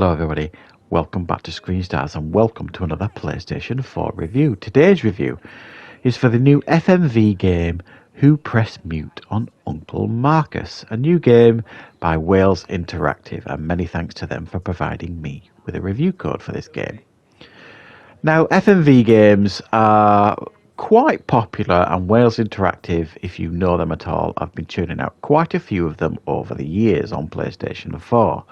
Hello everybody, welcome back to Screenstars and welcome to another PlayStation 4 review. Today's review is for the new FMV game Who Pressed Mute on Uncle Marcus, a new game by Wales Interactive, and many thanks to them for providing me with a review code for this game. Now, FMV games are quite popular, and Wales Interactive, if you know them at all, have been churning out quite a few of them over the years on PlayStation 4.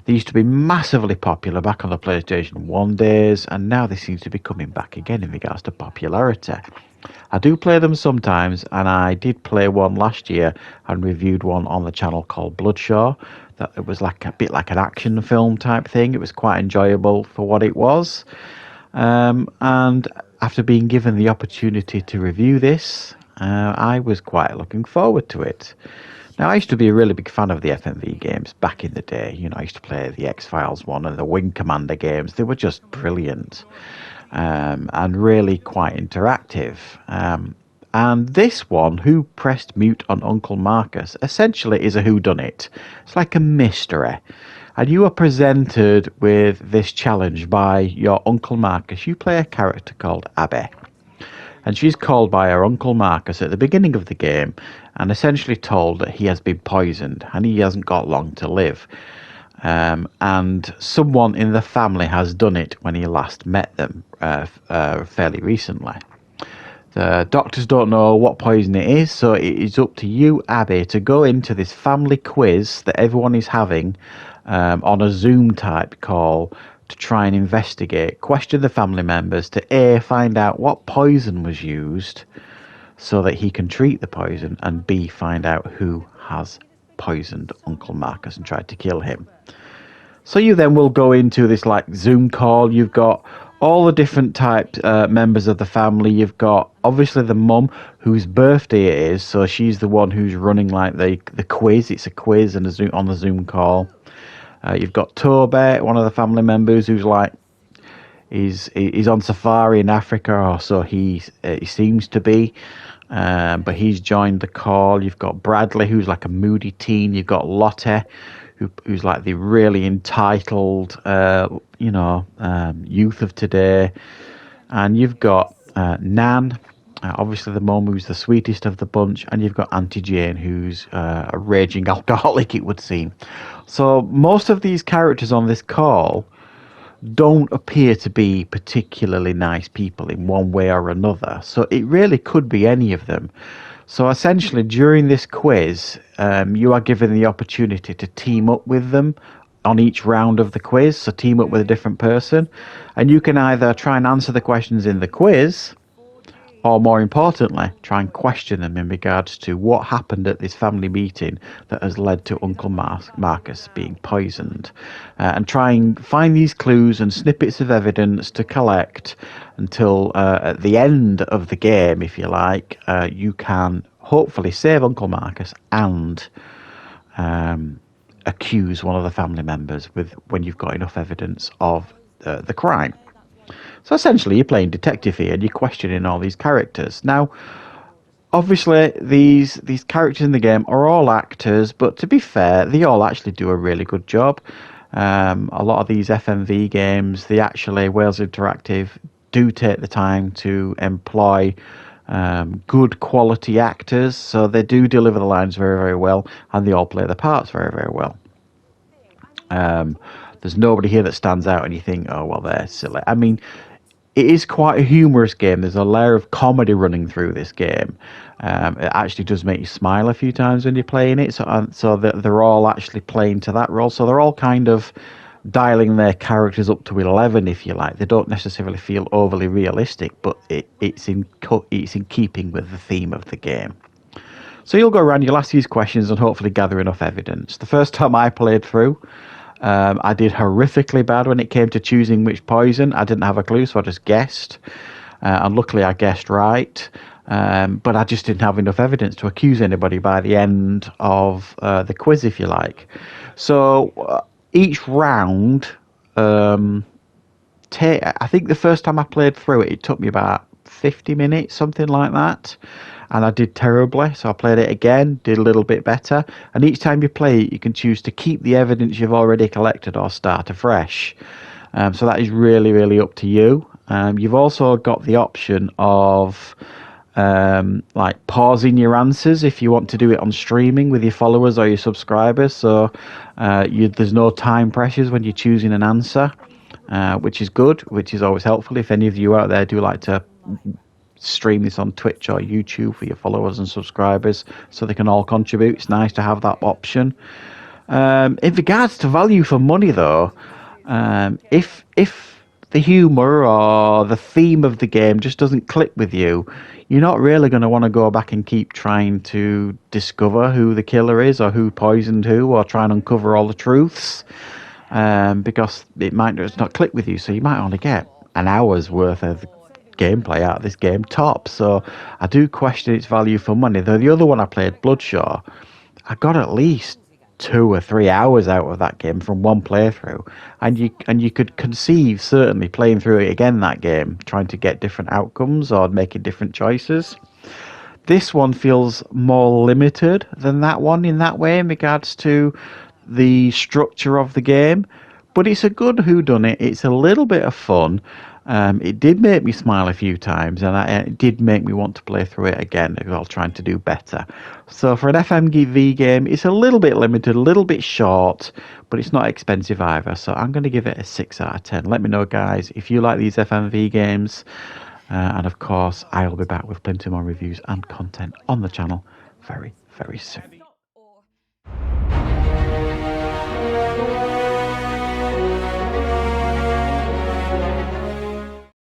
They used to be massively popular back on the PlayStation 1 days, and now they seem to be coming back again in regards to popularity. I do play them sometimes, and I did play one last year and reviewed one on the channel called Bloodshaw. That it was like a bit like an action film type thing. It was quite enjoyable for what it was. And after being given the opportunity to review this, I was quite looking forward to it. Now, I used to be a really big fan of the FMV games back in the day. You know, I used to play the X-Files one and the Wing Commander games. They were just brilliant and really quite interactive. And this one, Who Pressed Mute on Uncle Marcus, essentially is a whodunit. It's like a mystery. And you are presented with this challenge by your Uncle Marcus. You play a character called Abby. And she's called by her Uncle Marcus at the beginning of the game and essentially told that he has been poisoned and he hasn't got long to live. And someone in the family has done it when he last met them fairly recently. The doctors don't know what poison it is, so it is up to you, Abby, to go into this family quiz that everyone is having on a Zoom type call to try and investigate, question the family members to A, find out what poison was used so that he can treat the poison, and B, find out who has poisoned Uncle Marcus and tried to kill him. So you then will go into this like Zoom call. You've got all the different types members of the family. You've got obviously the mum whose birthday it is, so she's the one who's running like the quiz. It's a quiz and on the Zoom call. You've got Toby, one of the family members, who's like he's on safari in Africa, or so he seems to be. But he's joined the call. You've got Bradley, who's like a moody teen. You've got Lottie, who's like the really entitled, youth of today. And you've got Nan, obviously the mum, who's the sweetest of the bunch. And you've got Auntie Jane, who's a raging alcoholic, it would seem. So most of these characters on this call don't appear to be particularly nice people in one way or another. So it really could be any of them. So essentially, during this quiz, you are given the opportunity to team up with them on each round of the quiz. So team up with a different person. And you can either try and answer the questions in the quiz, or more importantly, try and question them in regards to what happened at this family meeting that has led to Uncle Marcus being poisoned. And try and find these clues and snippets of evidence to collect until at the end of the game, if you like, you can hopefully save Uncle Marcus and accuse one of the family members when you've got enough evidence of the crime. So essentially, you're playing detective here, and you're questioning all these characters. Now, obviously, these characters in the game are all actors, but to be fair, they all actually do a really good job. A lot of these FMV games, Wales Interactive, do take the time to employ good quality actors, so they do deliver the lines very, very well, and they all play the parts very, very well. There's nobody here that stands out and you think, oh, well, they're silly. I mean, it is quite a humorous game. There's a layer of comedy running through this game. It actually does make you smile a few times when you're playing it. So they're all actually playing to that role. So they're all kind of dialing their characters up to 11, if you like. They don't necessarily feel overly realistic, but it's in keeping with the theme of the game. So you'll go around, you'll ask these questions and hopefully gather enough evidence. The first time I played through, I did horrifically bad when it came to choosing which poison. I didn't have a clue, so I just guessed. And luckily I guessed right. But I just didn't have enough evidence to accuse anybody by the end of the quiz, if you like. So each round, I think the first time I played through it, it took me about 50 minutes, something like that. And I did terribly, so I played it again, did a little bit better. And each time you play it, you can choose to keep the evidence you've already collected or start afresh. So that is really, really up to you. You've also got the option of like pausing your answers if you want to do it on streaming with your followers or your subscribers. So there's no time pressures when you're choosing an answer, which is good, which is always helpful. If any of you out there do like to stream this on Twitch or YouTube for your followers and subscribers so they can all contribute, it's nice to have that option. In regards to value for money though, if the humour or the theme of the game just doesn't click with you, you're not really going to want to go back and keep trying to discover who the killer is or who poisoned who, or try and uncover all the truths, because it might just not click with you. So you might only get an hour's worth of gameplay out of this game top. So I do question its value for money. Though the other one I played, Bloodshore, I got at least 2 or 3 hours out of that game from one playthrough, and you could conceive certainly playing through it again, that game, trying to get different outcomes or making different choices. This one feels more limited than that one in that way in regards to the structure of the game, but it's a good whodunit. It's a little bit of fun. It did make me smile a few times, and it did make me want to play through it again while trying to do better. So for an FMV game, it's a little bit limited, a little bit short, but it's not expensive either. So I'm going to give it a 6 out of 10. Let me know, guys, if you like these FMV games. And of course, I'll be back with plenty more reviews and content on the channel very, very soon.